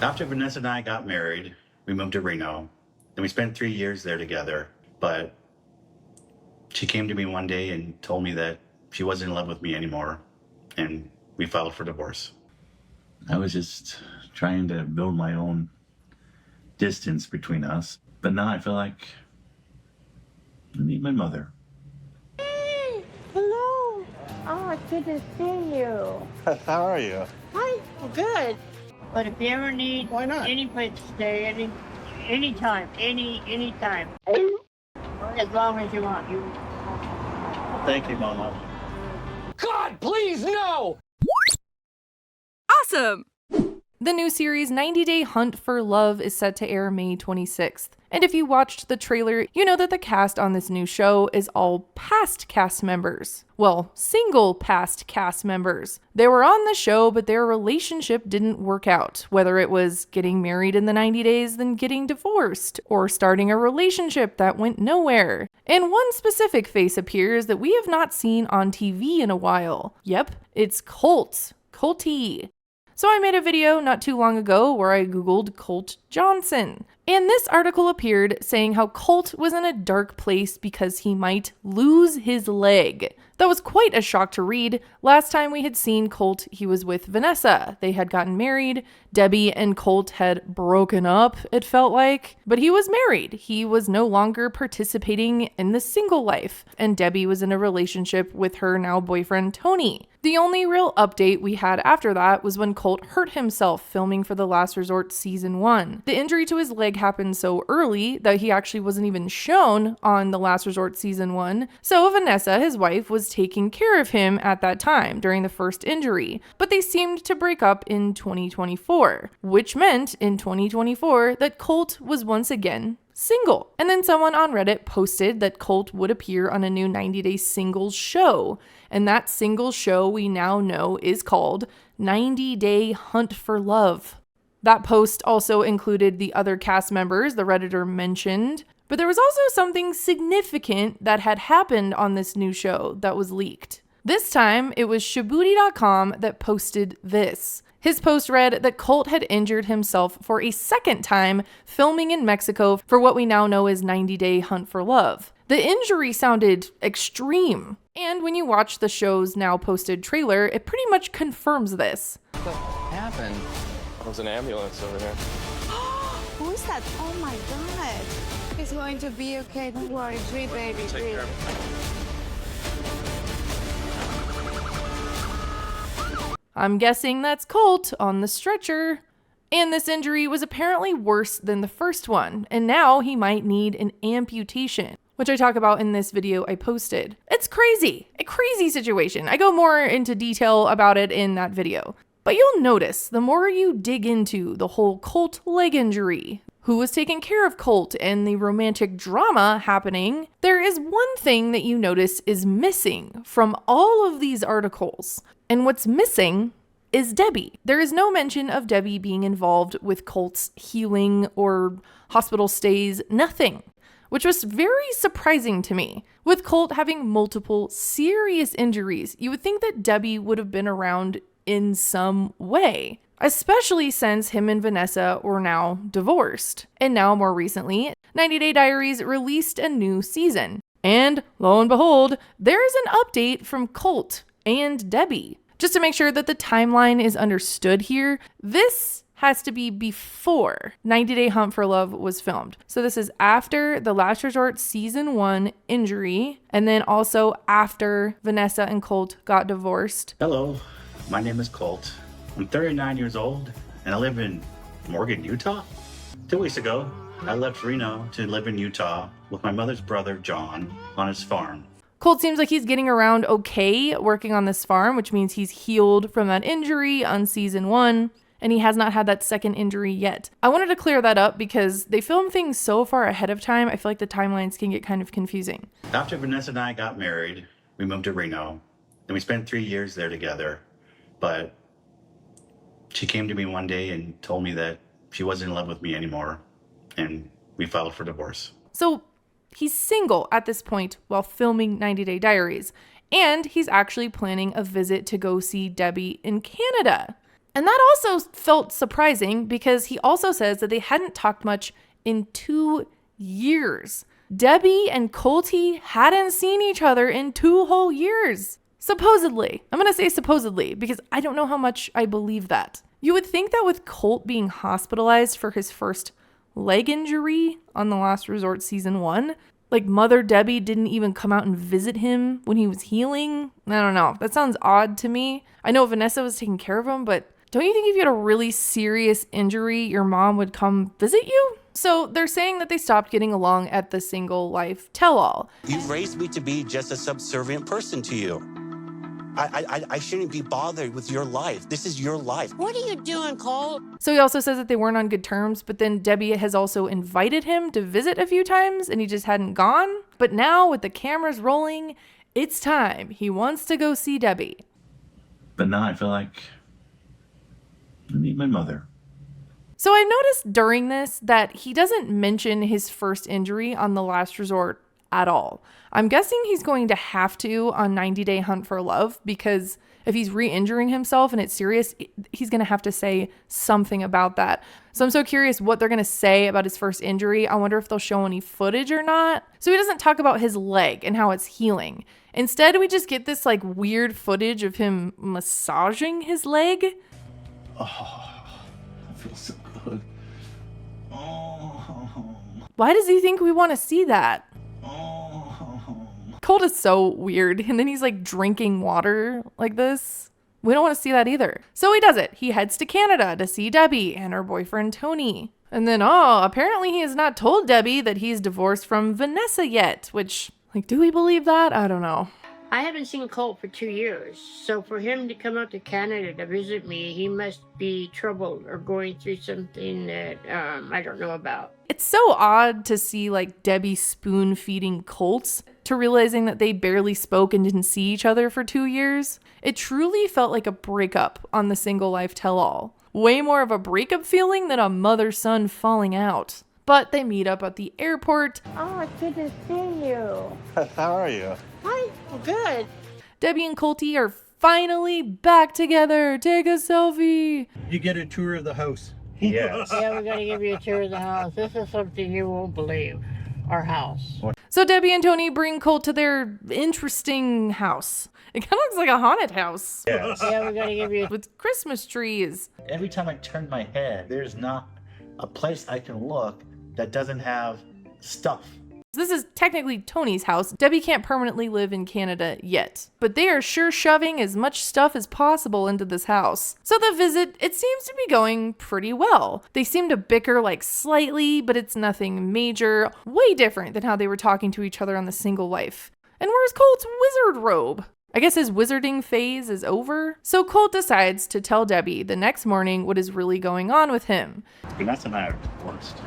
After Vanessa and I got married, we moved to Reno, and we spent 3 years there together. But she came to me one day and told me that she wasn't in love with me anymore, and we filed for divorce. I was just trying to build my own distance between us, but now I feel like I need my mother. Hey, hello. Oh, it's good to see you. How are you? Hi, good. But if you ever need Why not? any place to stay, anytime, anytime. As long as you want. Thank you, Mama. God, please, no! Awesome! The new series 90 Day Hunt for Love is set to air May 26th. And if you watched the trailer, you know that the cast on this new show is all past cast members. Well, single past cast members. They were on the show, but their relationship didn't work out. Whether it was getting married in the 90 days, then getting divorced, or starting a relationship that went nowhere. And one specific face appears that we have not seen on TV in a while. Yep, it's Colt. Colty. So I made a video not too long ago where I googled Colt Johnson. And this article appeared saying how Colt was in a dark place because he might lose his leg. That was quite a shock to read. Last time we had seen Colt, he was with Vanessa. They had gotten married. Debbie and Colt had broken up, it felt like. But he was married. He was no longer participating in the single life. And Debbie was in a relationship with her now boyfriend, Tony. The only real update we had after that was when Colt hurt himself filming for The Last Resort Season 1. The injury to his leg happened so early that he actually wasn't even shown on The Last Resort Season 1. So Vanessa, his wife, was taking care of him at that time during the first injury. But they seemed to break up in 2024, which meant in 2024 that Colt was once again single. And then someone on Reddit posted that Colt would appear on a new 90-day singles show. And that single show we now know is called 90 Day Hunt for Love. That post also included the other cast members the Redditor mentioned, but there was also something significant that had happened on this new show that was leaked. This time, it was Shaboody.com that posted this. His post read that Colt had injured himself for a second time filming in Mexico for what we now know as 90 Day Hunt for Love. The injury sounded extreme. And when you watch the show's now posted trailer, it pretty much confirms this. What happened? There's an ambulance over there. Who is that? Oh my God. He's going to be okay. Don't worry. Breathe, baby. Breathe. I'm guessing that's Colt on the stretcher. And this injury was apparently worse than the first one, and now he might need an amputation, which I talk about in this video I posted. It's crazy, a crazy situation. I go more into detail about it in that video. But you'll notice the more you dig into the whole Colt leg injury, who was taking care of Colt, and the romantic drama happening, there is one thing that you notice is missing from all of these articles. And what's missing is Debbie. There is no mention of Debbie being involved with Colt's healing or hospital stays, nothing, which was very surprising to me. With Colt having multiple serious injuries, you would think that Debbie would have been around in some way, especially since him and Vanessa were now divorced. And now, more recently, 90 Day Diaries released a new season. And lo and behold, there's an update from Colt and Debbie. Just to make sure that the timeline is understood here, this has to be before 90 Day Hunt for Love was filmed. So this is after The Last Resort Season 1 injury, and then also after Vanessa and Colt got divorced. Hello, my name is Colt. I'm 39 years old, and I live in Morgan, Utah. 2 weeks ago, I left Reno to live in Utah with my mother's brother, John, on his farm. Colt seems like he's getting around okay working on this farm, which means he's healed from that injury on Season 1, and he has not had that second injury yet. I wanted to clear that up because they film things so far ahead of time, I feel like the timelines can get kind of confusing. After Vanessa and I got married, we moved to Reno, and we spent 3 years there together. But she came to me one day and told me that she wasn't in love with me anymore, and we filed for divorce. So he's single at this point while filming 90 Day Diaries, and he's actually planning a visit to go see Debbie in Canada. And that also felt surprising because he also says that they hadn't talked much in 2 years. Debbie and Colty hadn't seen each other in 2 whole years. Supposedly. I'm going to say supposedly because I don't know how much I believe that. You would think that with Colt being hospitalized for his first leg injury on The Last Resort Season 1, like Mother Debbie didn't even come out and visit him when he was healing. I don't know. That sounds odd to me. I know Vanessa was taking care of him, but don't you think if you had a really serious injury, your mom would come visit you? So they're saying that they stopped getting along at the single life tell-all. You've raised me to be just a subservient person to you. I shouldn't be bothered with your life. This is your life. What are you doing, Colt? So he also says that they weren't on good terms, but then Debbie has also invited him to visit a few times and he just hadn't gone. But now with the cameras rolling, it's time. He wants to go see Debbie. But now I feel like I need my mother. So I noticed during this that he doesn't mention his first injury on The Last Resort at all. I'm guessing he's going to have to on 90 Day Hunt for Love because if he's re-injuring himself and it's serious, he's going to have to say something about that. So I'm so curious what they're going to say about his first injury. I wonder if they'll show any footage or not. So he doesn't talk about his leg and how it's healing. Instead, we just get this like weird footage of him massaging his leg. Oh, I feel so good. Oh. Why does he think we want to see that? Oh. Colt is so weird. And then he's like drinking water like this. We don't want to see that either. So he does it. He heads to Canada to see Debbie and her boyfriend Tony. And then, apparently he has not told Debbie that he's divorced from Vanessa yet, which, like, do we believe that? I don't know. I haven't seen Colt for 2 years, so for him to come up to Canada to visit me, he must be troubled or going through something that I don't know about. It's so odd to see like Debbie spoon feeding Colts to realizing that they barely spoke and didn't see each other for 2 years. It truly felt like a breakup on the single life tell-all. Way more of a breakup feeling than a mother-son falling out. But they meet up at the airport. Oh, it's good to see you. How are you? Hi, good. Debbie and Colty are finally back together. Take a selfie. You get a tour of the house. Yes. Yeah, we're gonna give you a tour of the house. This is something you won't believe. Our house. So Debbie and Tony bring Colt to their interesting house. It kind of looks like a haunted house Yes. Yeah, we're gonna give you. with Christmas trees. Every time I turn my head, there's not a place I can look that doesn't have stuff. This is technically Tony's house. Debbie can't permanently live in Canada yet, but they are sure shoving as much stuff as possible into this house. So the visit, it seems to be going pretty well. They seem to bicker like slightly, but it's nothing major. Way different than how they were talking to each other on the single life. And where's Colt's wizard robe? I guess his wizarding phase is over. So Colt decides to tell Debbie the next morning what is really going on with him. Vanessa and I are divorced.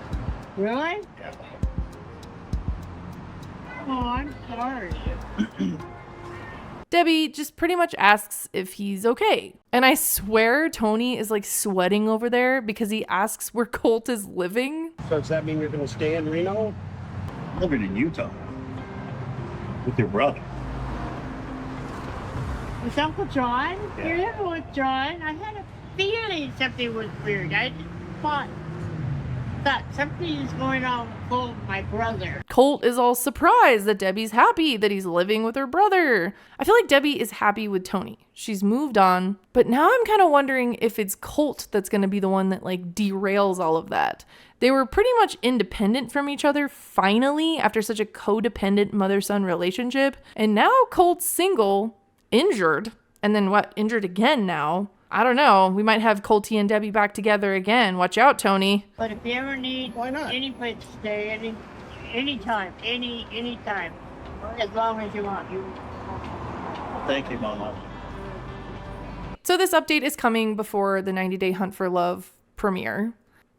Really? Yeah. Oh, I'm sorry. Debbie just pretty much asks if he's okay. And I swear Tony is like sweating over there because he asks where Colt is living. So does that mean you're going to stay in Reno? I'm living in Utah with your brother. With Uncle John? Yeah. You're living with John. I had a feeling something was weird. I just thought something is going on with Colt, my brother. Colt is all surprised that Debbie's happy that he's living with her brother. I feel like Debbie is happy with Tony. She's moved on. But now I'm kind of wondering if it's Colt that's going to be the one that like derails all of that. They were pretty much independent from each other finally after such a codependent mother-son relationship. And now Colt's single, injured, and then injured again now. I don't know. We might have Colty and Debbie back together again. Watch out, Tony. But if you ever need Why not? any place to stay, anytime, anytime, as long as you want. Thank you, Mama. So this update is coming before the 90 Day Hunt for Love premiere.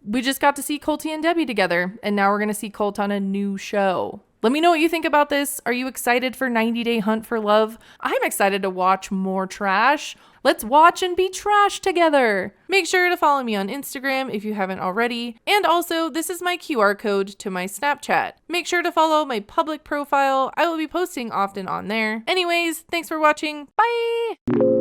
We just got to see Colty and Debbie together, and now we're going to see Colt on a new show. Let me know what you think about this. Are you excited for 90 Day Hunt for Love? I'm excited to watch more trash. Let's watch and be trash together. Make sure to follow me on Instagram if you haven't already. And also, this is my QR code to my Snapchat. Make sure to follow my public profile. I will be posting often on there. Anyways, thanks for watching. Bye!